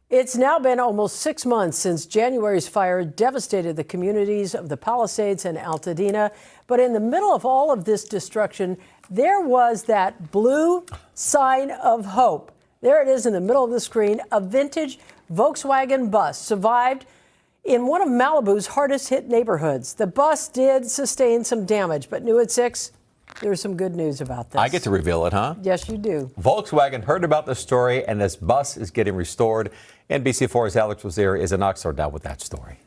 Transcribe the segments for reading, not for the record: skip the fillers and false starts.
It's now been almost 6 months since January's fire devastated the communities of the Palisades and Altadena. But in the middle of all of this destruction, there was that blue sign of hope. There it is in the middle of the screen. A vintage Volkswagen bus survived in one of Malibu's hardest hit neighborhoods. The bus did sustain some damage, but new at 6, there's some good news about this. I get to reveal it, huh? Yes, you do. Volkswagen heard about the story, and this bus is getting restored. NBC4's Alex Rozier is in Oxnard now with that story.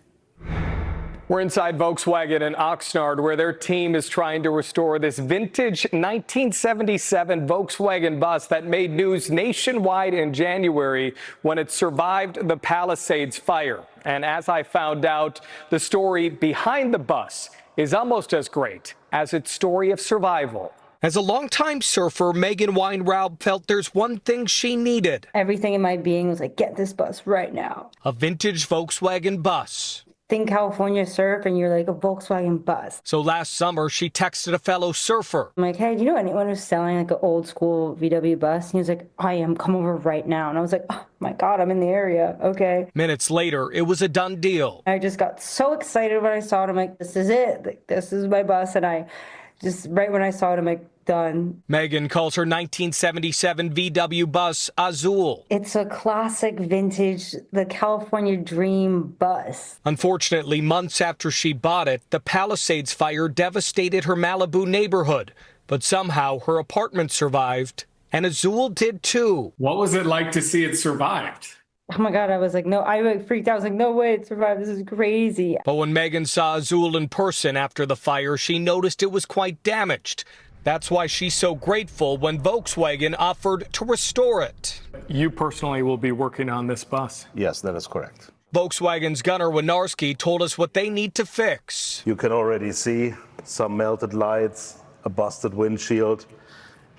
We're inside Volkswagen in Oxnard, where their team is trying to restore this vintage 1977 Volkswagen bus that made news nationwide in January when it survived the Palisades Fire. And as I found out, the story behind the bus is almost as great as its story of survival. As a longtime surfer, Megan Weinraub felt there's one thing she needed. Everything in my being was like, get this bus right now. A vintage Volkswagen bus. Think California surf and you're like a Volkswagen bus. So last summer, she texted a fellow surfer. I'm like, hey, do you know anyone who's selling like an old school VW bus? And he was like, I am, come over right now. And I was like, oh my God, I'm in the area. Okay. Minutes later, it was a done deal. I just got so excited when I saw it. I'm like, this is it. Like, this is my bus. And I just, right when I saw it, I'm like, done. Megan calls her 1977 VW bus Azul. It's a classic vintage, the California dream bus. Unfortunately, months after she bought it, the Palisades Fire devastated her Malibu neighborhood. But somehow her apartment survived, and Azul did too. What was it like to see it survived? Oh my God, I was like, no, I freaked out. I was like, no way, it survived. This is crazy. But when Megan saw Azul in person after the fire, she noticed it was quite damaged. That's why she's so grateful when Volkswagen offered to restore it. You personally will be working on this bus. Yes, that is correct. Volkswagen's Gunnar Winarski told us what they need to fix. You can already see some melted lights, a busted windshield,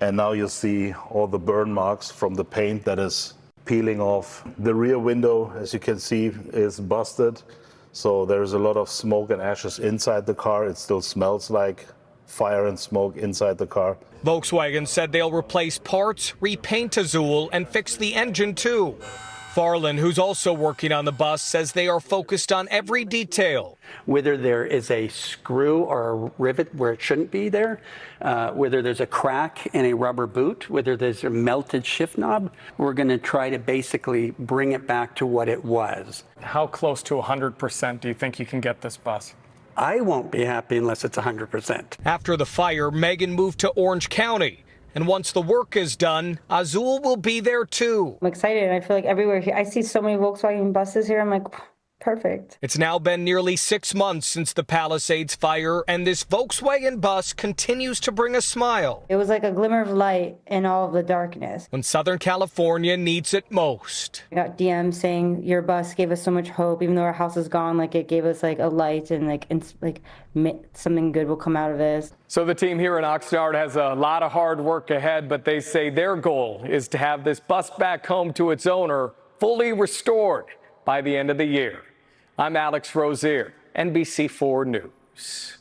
and now you see all the burn marks from the paint that is peeling off. The rear window, as you can see, is busted. So there's a lot of smoke and ashes inside the car. It still smells like fire and smoke inside the car. Volkswagen said they'll replace parts, repaint Azul, and fix the engine too. Farland, who's also working on the bus, says they are focused on every detail. Whether there is a screw or a rivet where it shouldn't be there, whether there's a crack in a rubber boot, whether there's a melted shift knob, we're going to try to basically bring it back to what it was. How close to 100% do you think you can get this bus? I won't be happy unless it's 100%. After the fire, Megan moved to Orange County. And once the work is done, Azul will be there too. I'm excited. I feel like everywhere here, I see so many Volkswagen buses here. I'm like, perfect. It's now been nearly 6 months since the Palisades Fire, and this Volkswagen bus continues to bring a smile. It was like a glimmer of light in all of the darkness. When Southern California needs it most. I got DMs saying your bus gave us so much hope, even though our house is gone. Like it gave us like a light and like something good will come out of this. So the team here in Oxnard has a lot of hard work ahead, but they say their goal is to have this bus back home to its owner fully restored by the end of the year. I'm Alex Rozier, NBC4 News.